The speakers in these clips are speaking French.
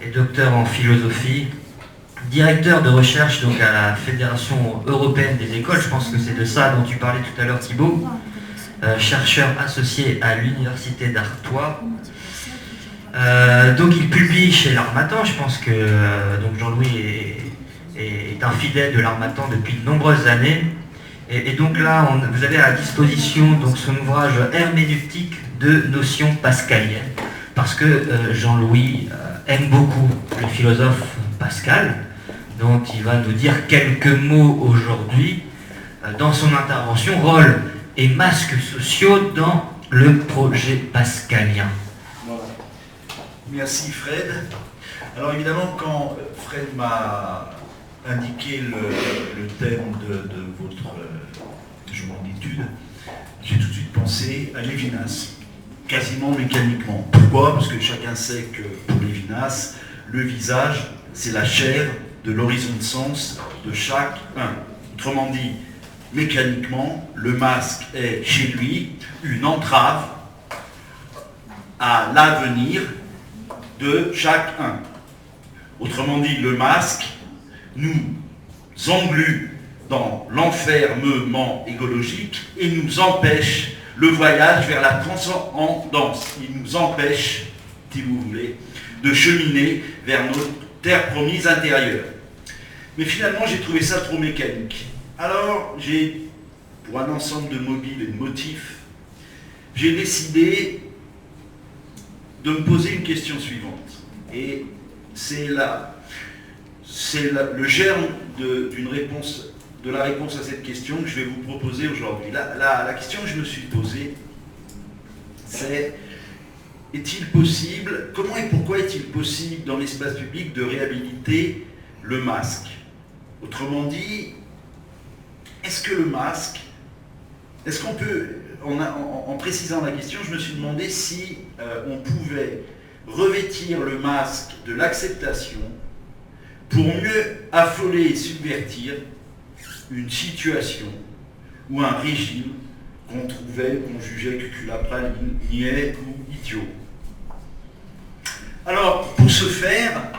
et docteur en philosophie, directeur de recherche donc à la Fédération européenne des écoles, je pense que c'est de ça dont tu parlais tout à l'heure Thibaut, chercheur associé à l'Université d'Artois. Donc il publie chez l'Harmattan, je pense que donc Jean-Louis est un fidèle de l'Harmattan depuis de nombreuses années. Et donc là, vous avez à disposition donc, son ouvrage Herméneutique de notions pascaliennes, parce que Jean-Louis aime beaucoup le philosophe Pascal, dont il va nous dire quelques mots aujourd'hui dans son intervention, rôle et masques sociaux dans le projet pascalien. Voilà. Merci Fred. Alors évidemment, quand Fred m'a indiqué le thème de votre journée d'études, j'ai tout de suite pensé à Lévinas, quasiment mécaniquement. Pourquoi? Parce que chacun sait que pour Lévinas, le visage, c'est la chair de l'horizon de sens de chacun. Autrement dit, mécaniquement, le masque est chez lui une entrave à l'avenir de chacun. Autrement dit, le masque nous englue dans l'enfermement égologique et nous empêche le voyage vers la transcendance. Il nous empêche, si vous voulez, de cheminer vers notre terre promise intérieure. Mais finalement, j'ai trouvé ça trop mécanique. Alors, pour un ensemble de mobiles et de motifs, j'ai décidé de me poser une question suivante. Et c'est le germe de la réponse à cette question que je vais vous proposer aujourd'hui. La question que je me suis posée, c'est comment et pourquoi est-il possible dans l'espace public de réhabiliter le masque? Autrement dit, est-ce que le masque, est-ce qu'on peut, en précisant la question, je me suis demandé si on pouvait revêtir le masque de l'acceptation pour mieux affoler et subvertir une situation ou un régime qu'on jugeait cuculapraline, niais ou idiot. Alors, pour ce faire,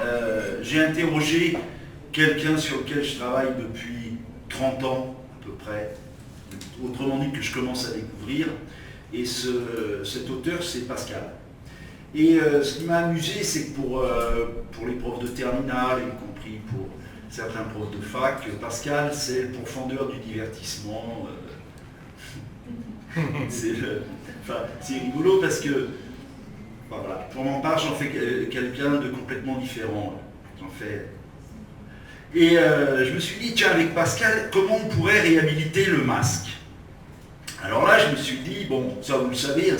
j'ai interrogé quelqu'un sur lequel je travaille depuis 30 ans à peu près, autrement dit que je commence à découvrir, et cet auteur c'est Pascal. Et ce qui m'a amusé, c'est que pour les profs de terminale, y compris pour certains profs de fac, Pascal c'est le pourfendeur du divertissement. C'est rigolo parce que, voilà, pour mon part, j'en fais quelqu'un de complètement différent. Et je me suis dit, tiens, avec Pascal, comment on pourrait réhabiliter le masque? Alors là, je me suis dit, bon, ça vous le savez,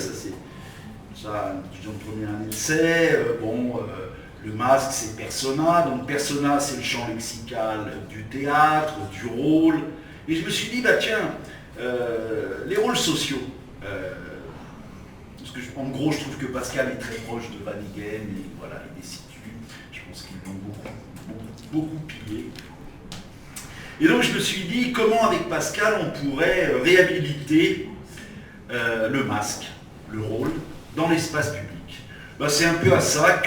ça, un étudiant de première année le sait, le masque c'est persona, donc persona c'est le champ lexical du théâtre, du rôle, et je me suis dit, bah tiens, les rôles sociaux, parce que en gros je trouve que Pascal est très proche de Van Hegen, et voilà, il est situé, je pense qu'ils l'ont beaucoup pillé. Et donc je me suis dit, comment avec Pascal on pourrait réhabiliter le masque, le rôle, dans l'espace public. C'est un peu à ça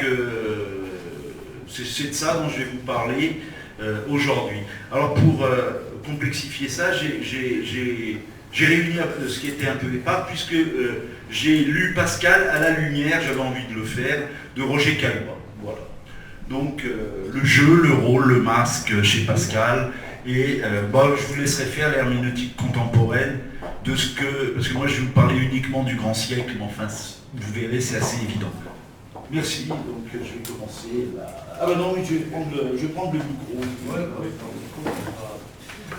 c'est de ça dont je vais vous parler aujourd'hui. Alors pour complexifier ça, j'ai réuni ce qui était un peu épars, puisque j'ai lu Pascal à la lumière, j'avais envie de le faire, de Roger Caillois. Voilà. Donc le jeu, le rôle, le masque chez Pascal, et je vous laisserai faire l'herméneutique contemporaine de ce que, parce que moi je vais vous parler uniquement du grand siècle, mais enfin vous verrez c'est assez évident. Merci, donc je vais commencer là. Ah ben non, oui, je vais prendre le micro.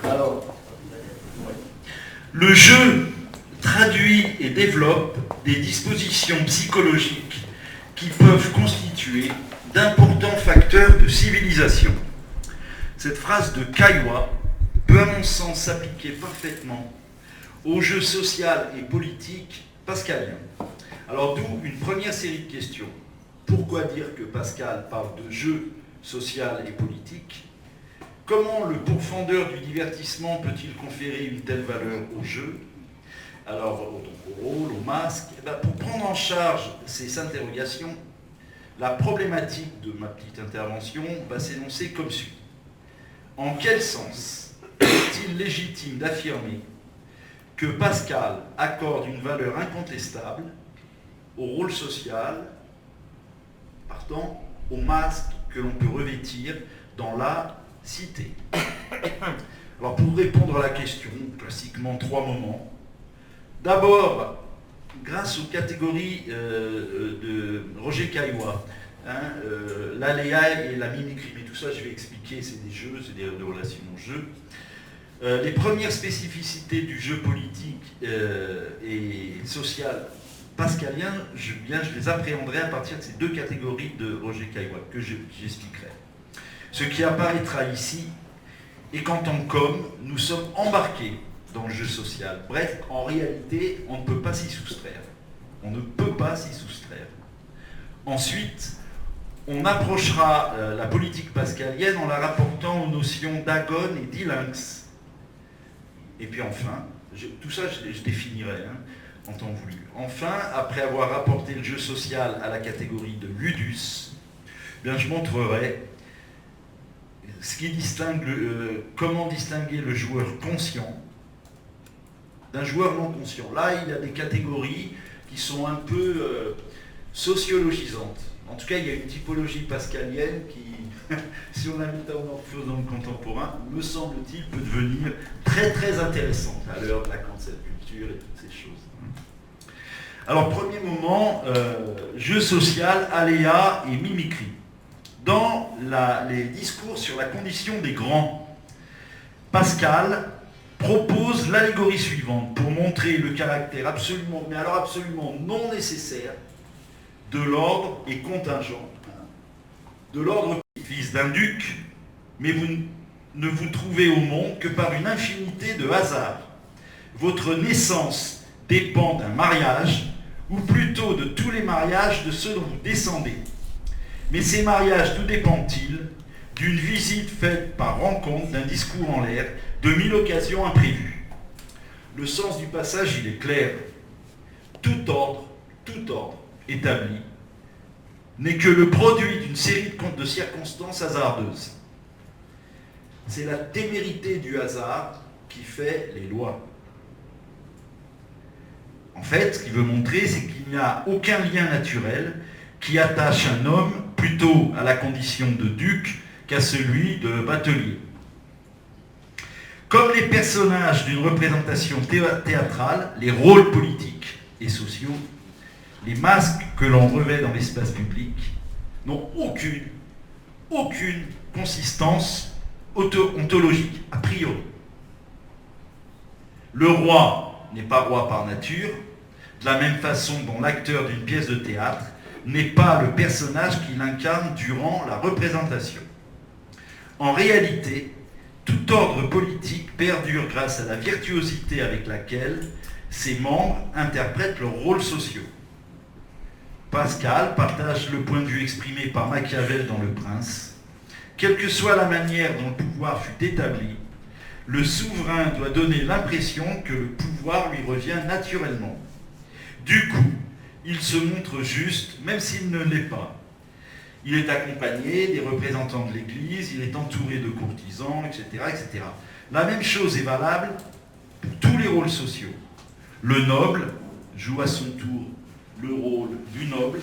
Alors, le jeu traduit et développe des dispositions psychologiques qui peuvent constituer d'importants facteurs de civilisation. Cette phrase de Caillois peut à mon sens s'appliquer parfaitement au jeu social et politique pascalien. Alors d'où une première série de questions. Pourquoi dire que Pascal parle de jeu social et politique? Comment le pourfendeur du divertissement peut-il conférer une telle valeur au jeu? Alors, au rôle, au masque, pour prendre en charge ces interrogations, La problématique de ma petite intervention va s'énoncer comme suit. En quel sens est-il légitime d'affirmer que Pascal accorde une valeur incontestable au rôle social, partant au masque que l'on peut revêtir dans la cité? Alors pour répondre à la question, classiquement 3 moments. D'abord, grâce aux catégories de Roger Caillois, l'aléa et la mimicrie, mais tout ça je vais expliquer, c'est des jeux, c'est des relations au jeu. Les premières spécificités du jeu politique et social pascalien, je les appréhenderai à partir de ces 2 catégories de Roger Caillois que j'expliquerai. Ce qui apparaîtra ici est qu'en tant qu'homme, nous sommes embarqués dans le jeu social. Bref, en réalité, on ne peut pas s'y soustraire. On ne peut pas s'y soustraire. Ensuite, on approchera la politique pascalienne en la rapportant aux notions d'agone et d'ilinx. Et puis enfin, tout ça je définirai en temps voulu. Enfin, après avoir rapporté le jeu social à la catégorie de ludus, bien, je montrerai ce qui distingue comment distinguer le joueur conscient d'un joueur non conscient. Là, il y a des catégories qui sont un peu sociologisantes. En tout cas, il y a une typologie pascalienne qui, si on la métamorphose dans le contemporain, me semble-t-il, peut devenir très très intéressante à l'heure de la cancel culture et toutes ces choses. Alors, premier moment, jeu social, aléa et mimicrie. Dans les discours sur la condition des grands, Pascal propose l'allégorie suivante pour montrer le caractère absolument, mais alors absolument non nécessaire de l'ordre et contingent. De l'ordre, fils d'un duc, mais vous ne vous trouvez au monde que par une infinité de hasards. Votre naissance dépend d'un mariage, ou plutôt de tous les mariages de ceux dont vous descendez. Mais ces mariages, d'où dépendent-ils? D'une visite faite par rencontre, d'un discours en l'air, de 1000 occasions imprévues. Le sens du passage, il est clair. Tout ordre établi n'est que le produit d'une série de circonstances hasardeuses. C'est la témérité du hasard qui fait les lois. En fait, ce qu'il veut montrer, c'est qu'il n'y a aucun lien naturel qui attache un homme plutôt à la condition de duc qu'à celui de batelier. Comme les personnages d'une représentation théâtrale, les rôles politiques et sociaux, les masques que l'on revêt dans l'espace public n'ont aucune consistance ontologique, a priori. Le roi n'est pas roi par nature, de la même façon dont l'acteur d'une pièce de théâtre n'est pas le personnage qu'il incarne durant la représentation. En réalité, tout ordre politique perdure grâce à la virtuosité avec laquelle ses membres interprètent leurs rôles sociaux. Pascal partage le point de vue exprimé par Machiavel dans Le Prince. Quelle que soit la manière dont le pouvoir fut établi, le souverain doit donner l'impression que le pouvoir lui revient naturellement. Du coup, il se montre juste, même s'il ne l'est pas. Il est accompagné des représentants de l'Église, il est entouré de courtisans, etc., etc. La même chose est valable pour tous les rôles sociaux. Le noble joue à son tour le rôle du noble.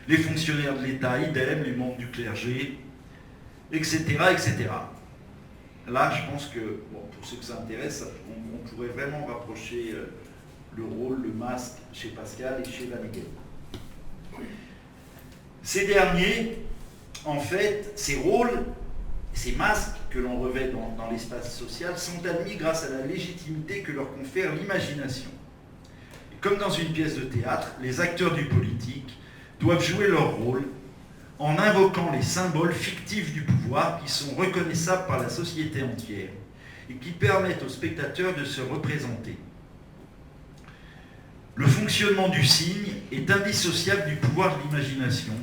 Les fonctionnaires de l'État, idem, les membres du clergé, etc., etc. Là, je pense que, bon, pour ceux que ça intéresse, on pourrait vraiment rapprocher le rôle, le masque chez Pascal et chez Van Hegel. Ces derniers, en fait, ces rôles, ces masques que l'on revêt dans l'espace social sont admis grâce à la légitimité que leur confère l'imagination. Et comme dans une pièce de théâtre, les acteurs du politique doivent jouer leur rôle en invoquant les symboles fictifs du pouvoir qui sont reconnaissables par la société entière et qui permettent aux spectateurs de se représenter. Le fonctionnement du signe est indissociable du pouvoir de l'imagination,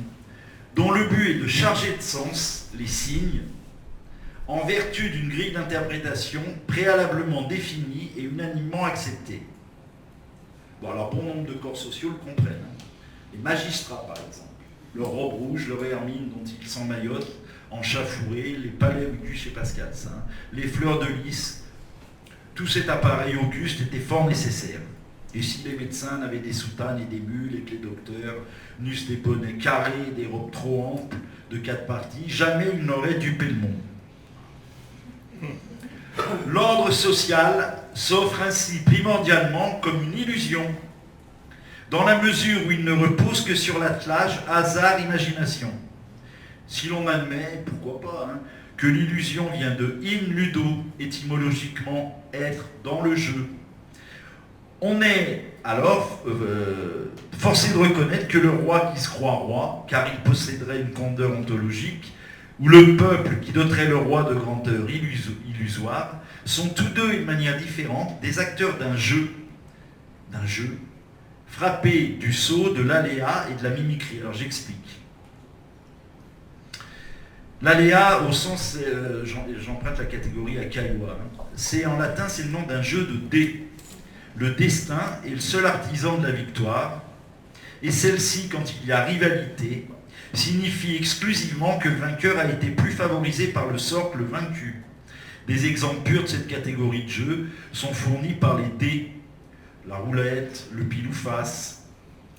dont le but est de charger de sens les signes en vertu d'une grille d'interprétation préalablement définie et unanimement acceptée. Bon, alors bon nombre de corps sociaux le comprennent. Les magistrats, par exemple. leur robe rouge, leur hermine dont ils s'emmaillotent en chat fourré, les palais auguste chez Pascal, hein, les fleurs de lys, tout cet appareil auguste était fort nécessaire. Et si les médecins n'avaient des soutanes et des mules et que les docteurs n'eussent des bonnets carrés et des robes trop amples de 4 parties, jamais ils n'auraient dupé le monde. L'ordre social s'offre ainsi primordialement comme une illusion, dans la mesure où il ne repose que sur l'attelage hasard-imagination. Si l'on admet, pourquoi pas, hein, que l'illusion vient de in ludo, étymologiquement être dans le jeu, on est alors forcé de reconnaître que le roi qui se croit roi, car il posséderait une grandeur ontologique, ou le peuple qui doterait le roi de grandeur illusoire, sont tous deux, d'une manière différente, des acteurs d'un jeu, frappé du sceau, de l'aléa et de la mimicrie. Alors j'explique. L'aléa, au sens, j'emprunte la catégorie à Caillois, c'est en latin, c'est le nom d'un jeu de dés. Le destin est le seul artisan de la victoire, et celle-ci, quand il y a rivalité, signifie exclusivement que le vainqueur a été plus favorisé par le sort que le vaincu. Des exemples purs de cette catégorie de jeu sont fournis par les dés, la roulette, le pile ou face,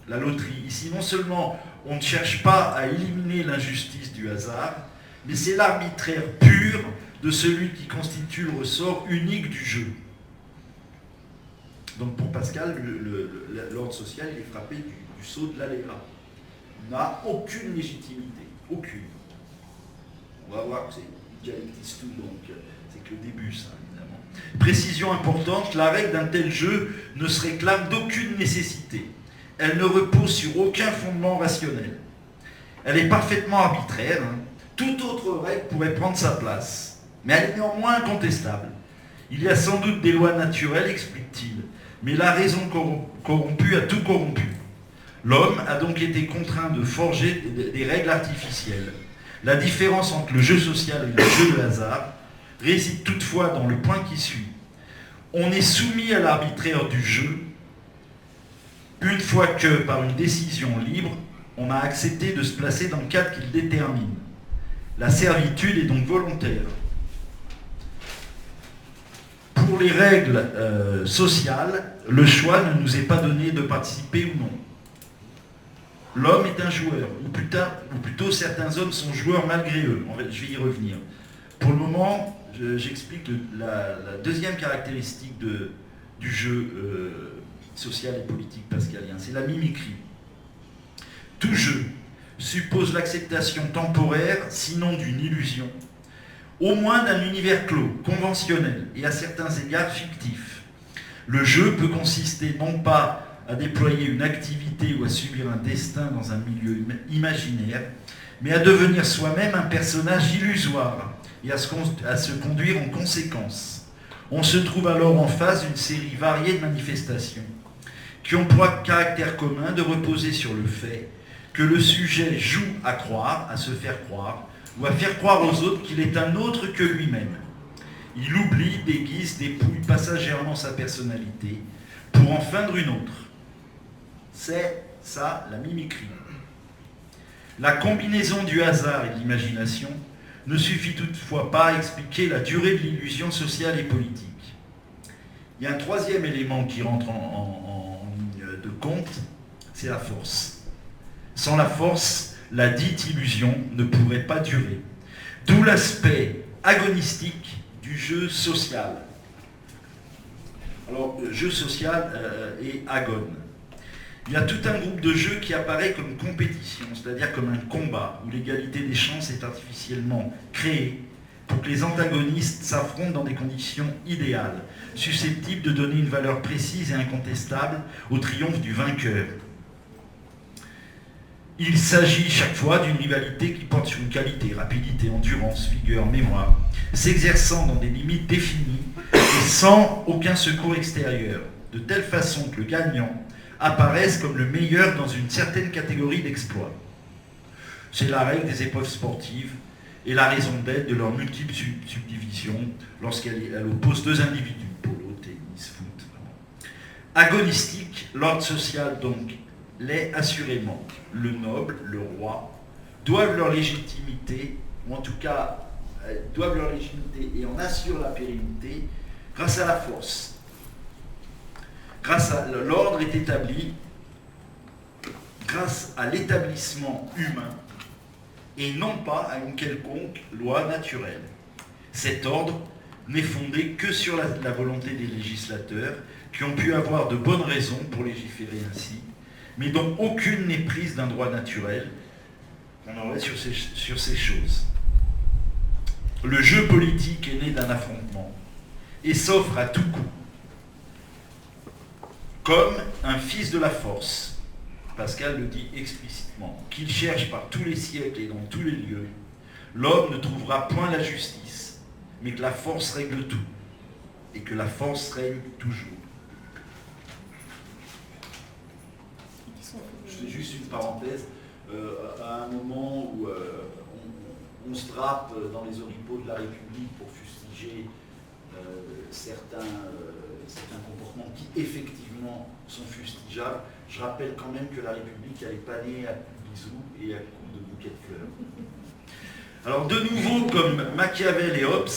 la loterie. Ici, non seulement on ne cherche pas à éliminer l'injustice du hasard, mais c'est l'arbitraire pur de celui qui constitue le ressort unique du jeu. Donc pour Pascal, l'ordre social est frappé du sceau de l'aléa. On n'a aucune légitimité, aucune. On va voir que c'est dialectis tout, donc c'est que le début, ça, évidemment. Précision importante, la règle d'un tel jeu ne se réclame d'aucune nécessité. Elle ne repose sur aucun fondement rationnel. Elle est parfaitement arbitraire. Hein. Toute autre règle pourrait prendre sa place, mais elle est néanmoins incontestable. Il y a sans doute des lois naturelles, explique-t-il, mais la raison corrompue a tout corrompu. L'homme a donc été contraint de forger des règles artificielles. La différence entre le jeu social et le jeu de hasard réside toutefois dans le point qui suit. On est soumis à l'arbitraire du jeu une fois que, par une décision libre, on a accepté de se placer dans le cadre qu'il détermine. La servitude est donc volontaire. Pour les règles sociales, le choix ne nous est pas donné de participer ou non. L'homme est un joueur, ou plutôt certains hommes sont joueurs malgré eux. Je vais y revenir. Pour le moment, j'explique la deuxième caractéristique du jeu social et politique pascalien, c'est la mimicrie. Tout jeu suppose l'acceptation temporaire, sinon d'une illusion, au moins d'un univers clos, conventionnel et à certains égards fictif. Le jeu peut consister non pas à déployer une activité ou à subir un destin dans un milieu imaginaire, mais à devenir soi-même un personnage illusoire et à se conduire en conséquence. On se trouve alors en face d'une série variée de manifestations qui ont pour caractère commun de reposer sur le fait que le sujet joue à croire, à se faire croire, ou à faire croire aux autres qu'il est un autre que lui-même. Il oublie, déguise, dépouille passagèrement sa personnalité pour en feindre une autre. C'est ça la mimicrie. La combinaison du hasard et de l'imagination ne suffit toutefois pas à expliquer la durée de l'illusion sociale et politique. Il y a un troisième élément qui rentre en ligne de compte, c'est la force. Sans la force, la dite illusion ne pourrait pas durer. D'où l'aspect agonistique du jeu social. Alors, jeu social et agone. Il y a tout un groupe de jeux qui apparaît comme compétition, c'est-à-dire comme un combat, où l'égalité des chances est artificiellement créée pour que les antagonistes s'affrontent dans des conditions idéales, susceptibles de donner une valeur précise et incontestable au triomphe du vainqueur. Il s'agit chaque fois d'une rivalité qui porte sur une qualité, rapidité, endurance, vigueur, mémoire, s'exerçant dans des limites définies et sans aucun secours extérieur, de telle façon que le gagnant apparaisse comme le meilleur dans une certaine catégorie d'exploits. C'est la règle des épreuves sportives et la raison d'être de leurs multiples subdivisions lorsqu'elle oppose deux individus, polo, tennis, foot. Agonistique, l'ordre social donc l'est assurément. Le noble, le roi, doivent leur légitimité, ou en tout cas doivent leur légitimité et en assurent la pérennité grâce à la force. Grâce à l'ordre est établi, grâce à l'établissement humain et non pas à une quelconque loi naturelle. Cet ordre n'est fondé que sur la volonté des législateurs qui ont pu avoir de bonnes raisons pour légiférer ainsi, mais dont aucune n'est prise d'un droit naturel qu'on aurait sur ces choses. Le jeu politique est né d'un affrontement et s'offre à tout coup comme un fils de la force. Pascal le dit explicitement, qu'il cherche par tous les siècles et dans tous les lieux, l'homme ne trouvera point la justice, mais que la force règle tout, et que la force règne toujours. Je fais juste une parenthèse, à un moment où on se drape dans les oripeaux de la République pour fustiger certains comportements qui effectivement sont fustigeables, je rappelle quand même que la République elle n'est pas née à coups de bisous et à coups de bouquets de fleurs. Alors de nouveau, comme Machiavel et Hobbes,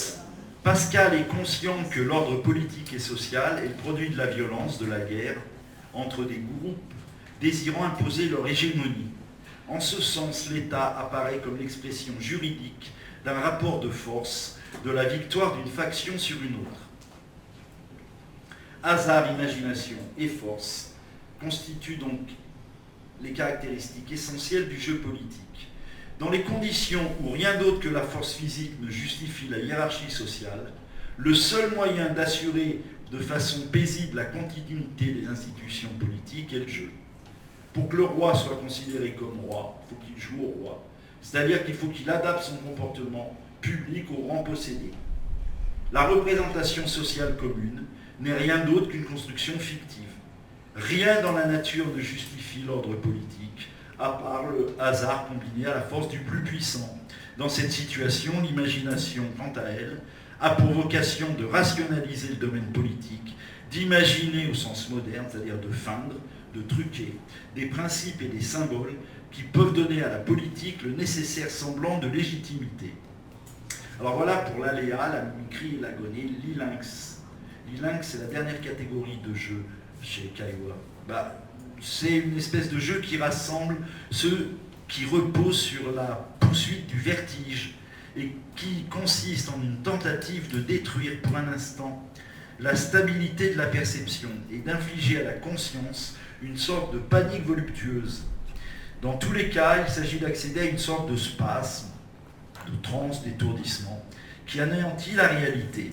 Pascal est conscient que l'ordre politique et social est le produit de la violence, de la guerre, entre des groupes désirant imposer leur hégémonie. En ce sens, l'État apparaît comme l'expression juridique d'un rapport de force, de la victoire d'une faction sur une autre. Hasard, imagination et force constituent donc les caractéristiques essentielles du jeu politique. Dans les conditions où rien d'autre que la force physique ne justifie la hiérarchie sociale, le seul moyen d'assurer de façon paisible la continuité des institutions politiques est le jeu. Pour que le roi soit considéré comme roi, il faut qu'il joue au roi. C'est-à-dire qu'il faut qu'il adapte son comportement public au rang possédé. La représentation sociale commune n'est rien d'autre qu'une construction fictive. Rien dans la nature ne justifie l'ordre politique, à part le hasard combiné à la force du plus puissant. Dans cette situation, l'imagination, quant à elle, a pour vocation de rationaliser le domaine politique, d'imaginer au sens moderne, c'est-à-dire de feindre, de truquer, des principes et des symboles qui peuvent donner à la politique le nécessaire semblant de légitimité. Alors voilà pour l'aléa, la mimicrie et l'agonie, l'ilinx. L'ilinx, c'est la dernière catégorie de jeu chez Caillois. C'est une espèce de jeu qui rassemble ceux qui reposent sur la poursuite du vertige et qui consiste en une tentative de détruire pour un instant la stabilité de la perception et d'infliger à la conscience une sorte de panique voluptueuse. Dans tous les cas, il s'agit d'accéder à une sorte de spasme, de transe, d'étourdissement, qui anéantit la réalité.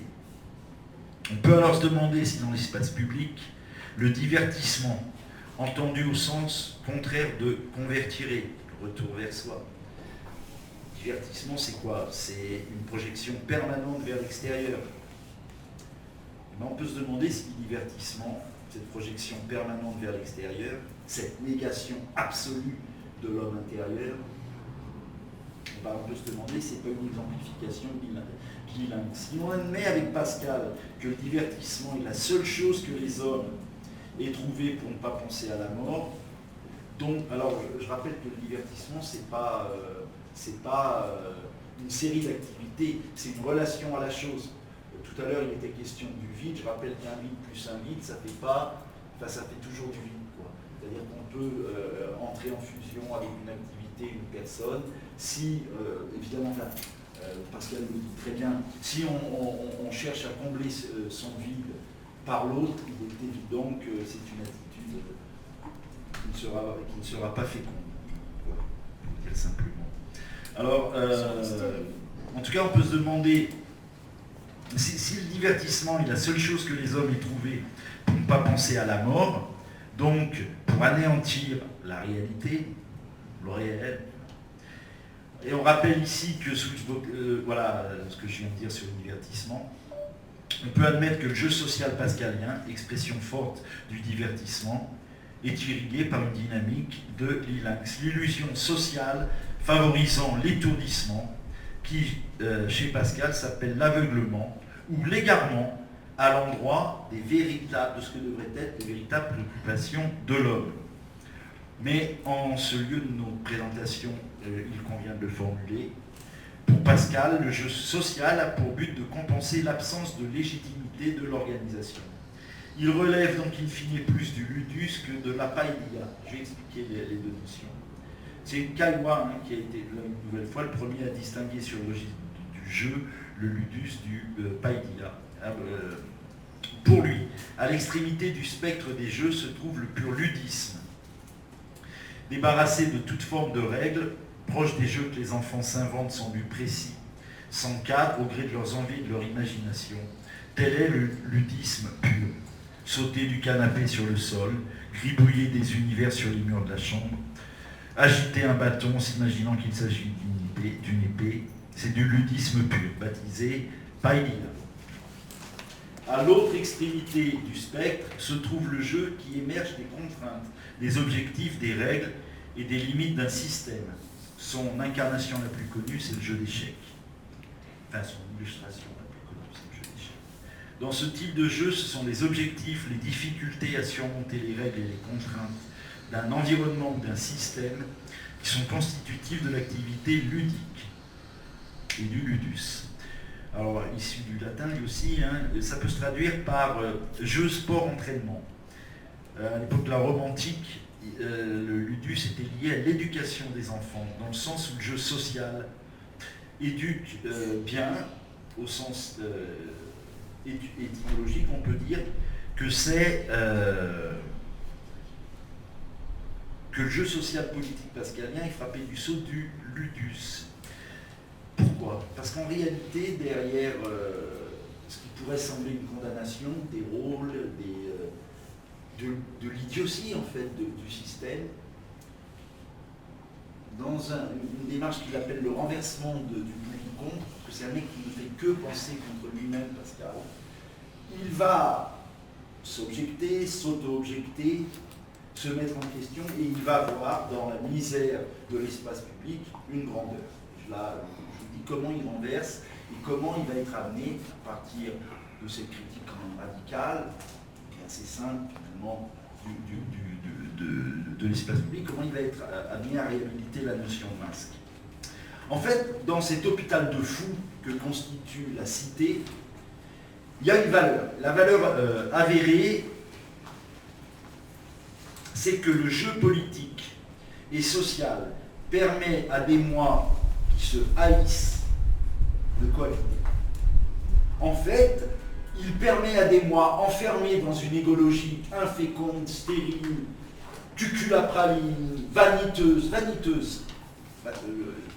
On peut alors se demander si dans l'espace public, le divertissement, entendu au sens contraire de convertirer, le retour vers soi. Divertissement, c'est quoi? C'est une projection permanente vers l'extérieur. Mais on peut se demander si le divertissement, cette projection permanente vers l'extérieur, cette négation absolue de l'homme intérieur, on peut se demander si ce n'est pas une exemplification bilingue. Si on admet avec Pascal que le divertissement est la seule chose que les hommes aient trouvée pour ne pas penser à la mort, donc, alors je rappelle que le divertissement, c'est pas une série d'activités, c'est une relation à la chose. Tout à l'heure, il était question du vide. Je rappelle qu'un vide plus un vide, ça fait toujours du vide, quoi. C'est-à-dire qu'on peut entrer en fusion avec une activité, une personne, si, évidemment, Pascal le dit très bien, si on cherche à combler son vide par l'autre, il est évident que c'est une attitude qui ne sera pas féconde. Voilà, pour dire simplement. Alors, en tout cas, on peut se demander si le divertissement est la seule chose que les hommes aient trouvée pour ne pas penser à la mort, donc pour anéantir la réalité, le réel. Et on rappelle ici que, voilà ce que je viens de dire sur le divertissement, on peut admettre que le jeu social pascalien, expression forte du divertissement, est irrigué par une dynamique de l'ilinx, l'illusion sociale favorisant l'étourdissement, qui, chez Pascal, s'appelle l'aveuglement, ou l'égarement à l'endroit de ce que devraient être les véritables préoccupations de l'homme. Mais en ce lieu de nos présentations, il convient de le formuler. Pour Pascal, le jeu social a pour but de compenser l'absence de légitimité de l'organisation. Il relève donc in fine plus du ludus que de la païdia. Je vais expliquer les deux notions. C'est Caillois qui a été, une nouvelle fois, le premier à distinguer sur le registre du jeu le ludus du païdia. Pour lui, à l'extrémité du spectre des jeux se trouve le pur ludisme. Débarrassé de toute forme de règles, proche des jeux que les enfants s'inventent sans but précis, sans cadre, au gré de leurs envies et de leur imagination, tel est le ludisme pur. Sauter du canapé sur le sol, gribouiller des univers sur les murs de la chambre, agiter un bâton s'imaginant qu'il s'agit d'une épée, c'est du ludisme pur, baptisé païdia. À l'autre extrémité du spectre se trouve le jeu qui émerge des contraintes, des objectifs, des règles et des limites d'un système. Son incarnation la plus connue, c'est le jeu d'échecs. Enfin, son illustration la plus connue, c'est le jeu d'échecs. Dans ce type de jeu, ce sont les objectifs, les difficultés à surmonter les règles et les contraintes d'un environnement ou d'un système qui sont constitutifs de l'activité ludique et du ludus. Alors, issu du latin, lui aussi, ça peut se traduire par jeu, sport, entraînement. À l'époque de la Rome antique, le ludus était lié à l'éducation des enfants, dans le sens où le jeu social éduque bien, au sens étymologique, on peut dire que c'est que le jeu social politique pascalien est frappé du sceau du ludus. Pourquoi? Parce qu'en réalité, derrière ce qui pourrait sembler une condamnation des rôles, de l'idiotie en fait du système, dans une démarche qu'il appelle le renversement du pour contre, que c'est un mec qui ne fait que penser contre lui-même, Pascal, il va s'objecter, s'auto-objecter, se mettre en question, et il va voir dans la misère de l'espace public une grandeur. Là, je vous dis comment il renverse et comment il va être amené, à partir de cette critique quand même radicale, et assez simple finalement, de l'espace public, comment il va être amené à réhabiliter la notion de masque. En fait, dans cet hôpital de fous que constitue la cité, il y a une valeur. La valeur avérée, c'est que le jeu politique et social permet à des moi qui se haïssent de cohabiter. En fait, il permet à des moi enfermés dans une égologie inféconde, stérile, cuculapraline, vaniteuse.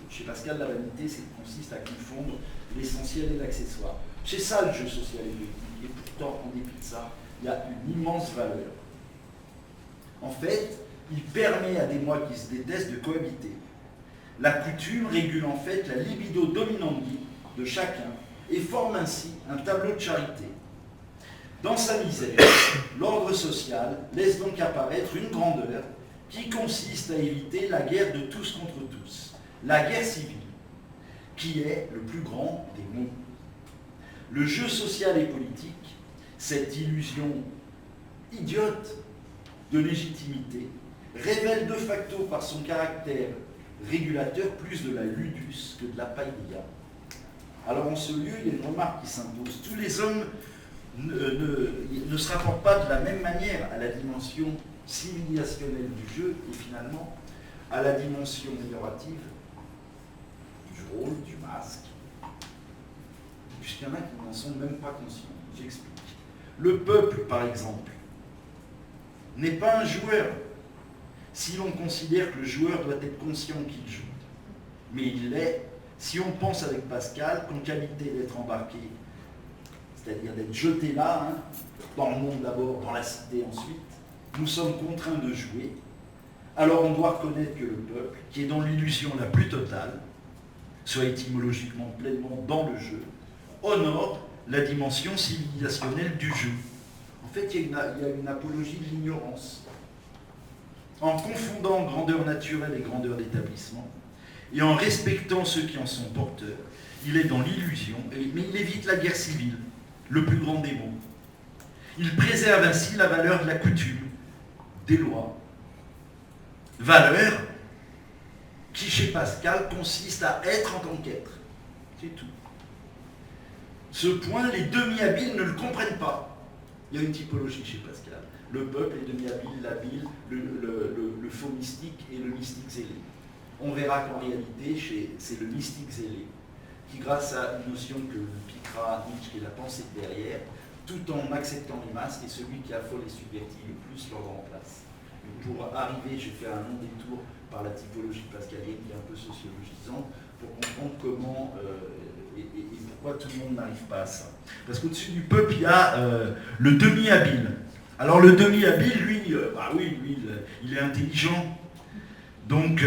Chez Pascal, la vanité, consiste à confondre l'essentiel et l'accessoire. C'est ça le jeu social et politique. Et pourtant, en dépit de ça, il y a une immense valeur. En fait, il permet à des moi qui se détestent de cohabiter. La coutume régule en fait la libido dominandi de chacun et forme ainsi un tableau de charité. Dans sa misère, l'ordre social laisse donc apparaître une grandeur qui consiste à éviter la guerre de tous contre tous, la guerre civile, qui est le plus grand des maux. Le jeu social et politique, cette illusion idiote de légitimité, révèle de facto par son caractère régulateur plus de la ludus que de la païdia. Alors en ce lieu, il y a une remarque qui s'impose. Tous les hommes ne se rapportent pas de la même manière à la dimension civilisationnelle du jeu et finalement à la dimension améliorative du rôle, du masque, puisqu'il y en a qui n'en sont même pas conscients. J'explique. Le peuple, par exemple, n'est pas un joueur, si l'on considère que le joueur doit être conscient qu'il joue. Mais il l'est si on pense avec Pascal qu'en qualité d'être embarqué, c'est-à-dire d'être jeté là, dans le monde d'abord, dans la cité ensuite, nous sommes contraints de jouer, alors on doit reconnaître que le peuple, qui est dans l'illusion la plus totale, soit étymologiquement pleinement dans le jeu, honore la dimension civilisationnelle du jeu. En fait, il y a une apologie de l'ignorance. En confondant grandeur naturelle et grandeur d'établissement, et en respectant ceux qui en sont porteurs, il est dans l'illusion, mais il évite la guerre civile, le plus grand des maux. Il préserve ainsi la valeur de la coutume, des lois, valeur qui, chez Pascal, consiste à être en tant qu'être. C'est tout. Ce point, les demi-habiles ne le comprennent pas. Il y a une typologie chez Pascal. Le peuple est demi-habile, l'habile, le faux mystique et le mystique zélé. On verra qu'en réalité, c'est le mystique zélé qui, grâce à une notion que piquera Nietzsche et la pensée derrière, tout en acceptant les masques, est celui qui affole et subvertit le plus l'ordre en place. Donc pour arriver, je vais faire un long détour par la typologie pascalienne qui est un peu sociologisante, pour comprendre comment et pourquoi tout le monde n'arrive pas à ça. Parce qu'au-dessus du peuple, il y a le demi-habile. Alors le demi-habile, lui, il est intelligent. Donc,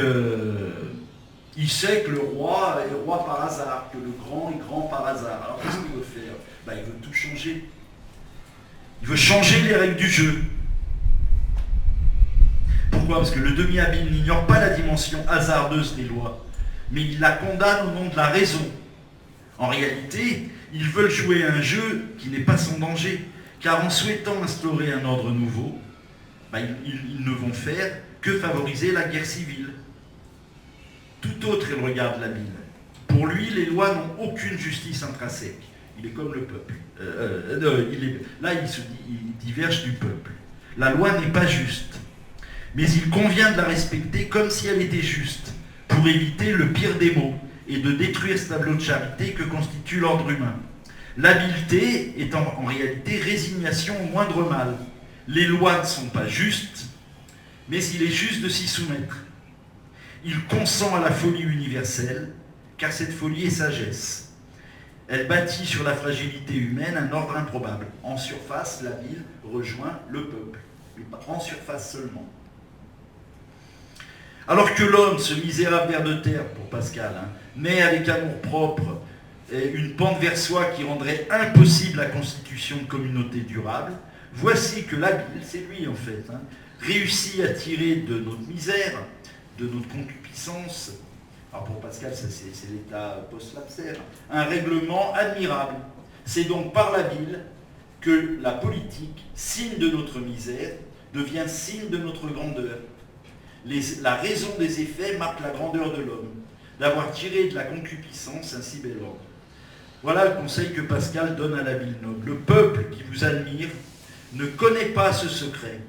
il sait que le roi est roi par hasard, que le grand est grand par hasard. Alors qu'est-ce qu'il veut faire? Il veut tout changer. Il veut changer les règles du jeu. Pourquoi? Parce que le demi-habile n'ignore pas la dimension hasardeuse des lois, mais il la condamne au nom de la raison. En réalité, ils veulent jouer un jeu qui n'est pas sans danger, car en souhaitant instaurer un ordre nouveau, ils ne vont faire que favoriser la guerre civile. Tout autre est le regard de l'habile. Pour lui, les lois n'ont aucune justice intrinsèque. Il est comme le peuple. Il diverge du peuple. La loi n'est pas juste, mais il convient de la respecter comme si elle était juste, pour éviter le pire des maux et de détruire ce tableau de charité que constitue l'ordre humain. L'habileté est en réalité résignation au moindre mal. Les lois ne sont pas justes, mais il est juste de s'y soumettre. Il consent à la folie universelle, car cette folie est sagesse. Elle bâtit sur la fragilité humaine un ordre improbable. En surface, l'habile rejoint le peuple, mais en surface seulement. Alors que l'homme, ce misérable ver de terre, pour Pascal, naît avec amour-propre et une pente vers soi qui rendrait impossible la constitution de communautés durables, voici que l'habile, c'est lui en fait, réussit à tirer de notre misère, de notre concupiscence, alors pour Pascal, c'est l'état post-lapsaire, un règlement admirable. C'est donc par l'habile que la politique, signe de notre misère, devient signe de notre grandeur. La raison des effets marque la grandeur de l'homme, d'avoir tiré de la concupiscence un si bel ordre. Voilà le conseil que Pascal donne à l'habile noble. Le peuple qui vous admire ne connaît pas ce secret.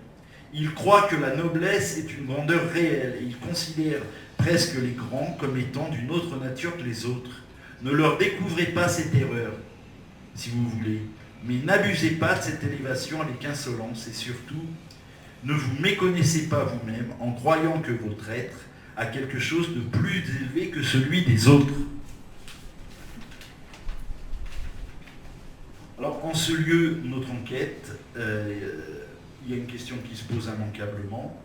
Il croit que la noblesse est une grandeur réelle et il considère presque les grands comme étant d'une autre nature que les autres. Ne leur découvrez pas cette erreur, si vous voulez, mais n'abusez pas de cette élévation avec insolence et surtout, ne vous méconnaissez pas vous-même en croyant que votre être a quelque chose de plus élevé que celui des autres. Alors, en ce lieu de notre enquête, il y a une question qui se pose immanquablement.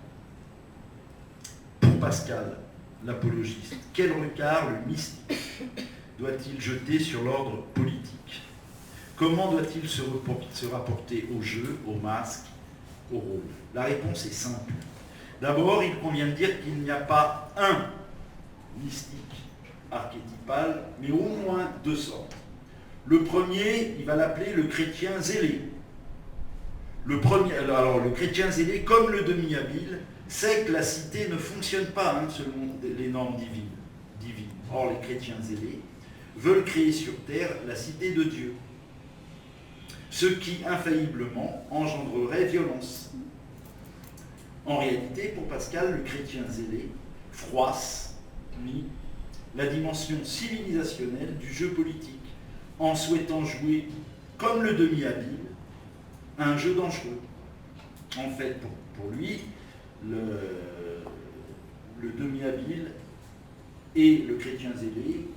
Pour Pascal, l'apologiste, quel regard le mystique doit-il jeter sur l'ordre politique? Comment doit-il se rapporter au jeu, au masque, au rôle? La réponse est simple. D'abord, il convient de dire qu'il n'y a pas un mystique archétypal, mais au moins deux sortes. Le premier, il va l'appeler le chrétien zélé. Le chrétien zélé, comme le demi-habile, sait que la cité ne fonctionne pas selon les normes divines. Or, les chrétiens zélés veulent créer sur terre la cité de Dieu, ce qui infailliblement engendrerait violence. En réalité, pour Pascal, le chrétien zélé froisse, nie la dimension civilisationnelle du jeu politique, en souhaitant jouer, comme le demi-habile, un jeu dangereux. En fait, pour lui, le demi-habile et le chrétien zélé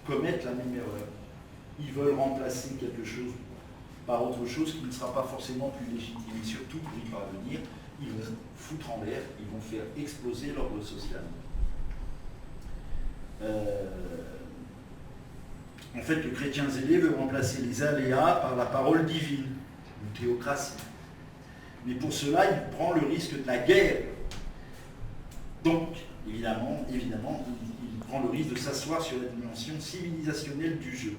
commettent la même erreur. Ils veulent remplacer quelque chose par autre chose qui ne sera pas forcément plus légitime. Et surtout, pour y parvenir, ils vont foutre en l'air, ils vont faire exploser l'ordre social. En fait, le chrétien zélé veut remplacer les aléas par la parole divine, une théocratie. Mais pour cela, il prend le risque de la guerre. Donc, évidemment, il prend le risque de s'asseoir sur la dimension civilisationnelle du jeu.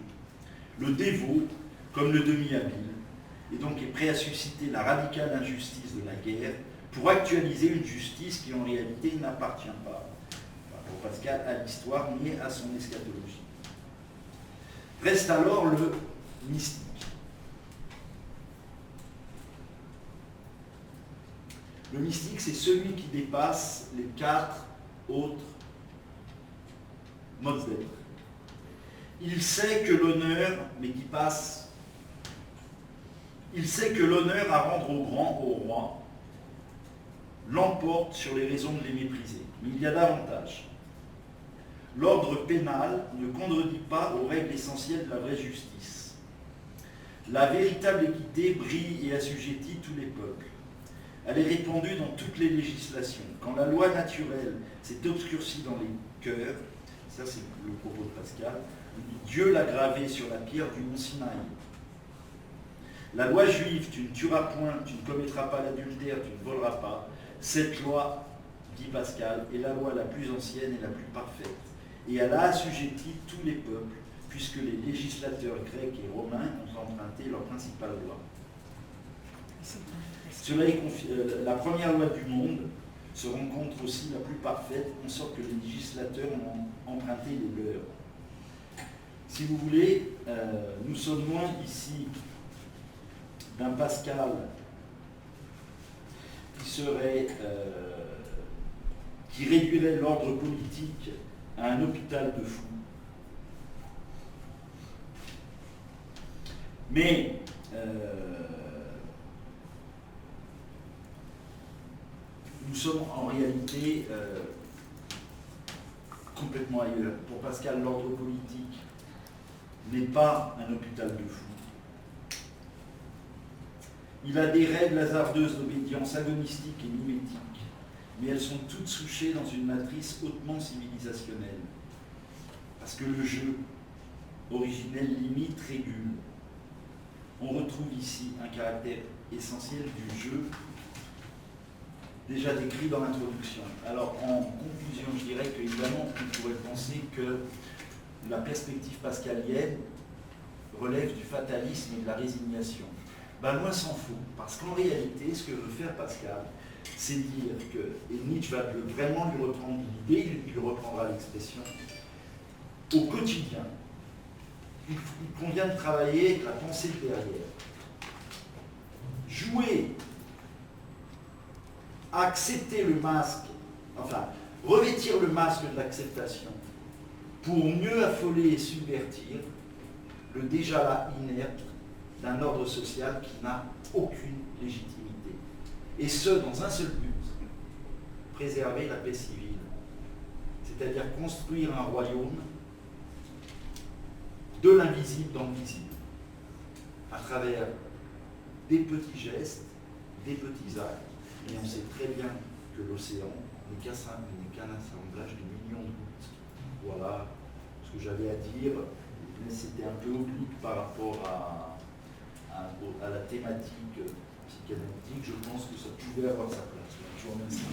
Le dévot, comme le demi-habile, et donc est prêt à susciter la radicale injustice de la guerre pour actualiser une justice qui en réalité n'appartient pas, pour Pascal, à l'histoire ni à son eschatologie. Reste alors le mystique. Le mystique, c'est celui qui dépasse les 4 autres modes d'être. Il sait que l'honneur, mais qui passe, il sait que l'honneur à rendre au grand, au roi, l'emporte sur les raisons de les mépriser. Mais il y a davantage. L'ordre pénal ne contredit pas aux règles essentielles de la vraie justice. La véritable équité brille et assujettit tous les peuples. Elle est répandue dans toutes les législations. Quand la loi naturelle s'est obscurcie dans les cœurs, ça c'est le propos de Pascal, Dieu l'a gravée sur la pierre du mont Sinaï. La loi juive, tu ne tueras point, tu ne commettras pas l'adultère, tu ne voleras pas. Cette loi, dit Pascal, est la loi la plus ancienne et la plus parfaite. Et elle a assujetti tous les peuples, puisque les législateurs grecs et romains ont emprunté leur principale loi. Cela est la première loi du monde se rencontre aussi la plus parfaite, en sorte que les législateurs ont emprunté les leurs. Si vous voulez, nous sommes loin ici d'un Pascal qui réduirait l'ordre politique à un hôpital de fous. Mais nous sommes en réalité complètement ailleurs. Pour Pascal, l'ordre politique n'est pas un hôpital de fous. Il a des règles hasardeuses d'obédience agonistique et mimétique, mais elles sont toutes souchées dans une matrice hautement civilisationnelle. Parce que le jeu originel limite, régule. On retrouve ici un caractère essentiel du jeu déjà décrit dans l'introduction. Alors, en conclusion, je dirais qu'évidemment, on pourrait penser que la perspective pascalienne relève du fatalisme et de la résignation. Ben, loin s'en faut, parce qu'en réalité, ce que veut faire Pascal, c'est dire que, et Nietzsche va vraiment lui reprendre l'idée, il lui reprendra l'expression, au quotidien, il convient de travailler avec la pensée derrière. Jouer, accepter le masque, enfin, revêtir le masque de l'acceptation pour mieux affoler et subvertir le déjà là inerte d'un ordre social qui n'a aucune légitimité. Et ce, dans un seul but, préserver la paix civile. C'est-à-dire construire un royaume de l'invisible dans le visible, à travers des petits gestes, des petits actes. Et on sait très bien que l'océan n'est qu'un assemblage de millions de gouttes. Voilà ce que j'avais à dire, mais c'était un peu oblique par rapport à la thématique psychanalytique. Je pense que ça pouvait avoir sa place. Je vous remercie.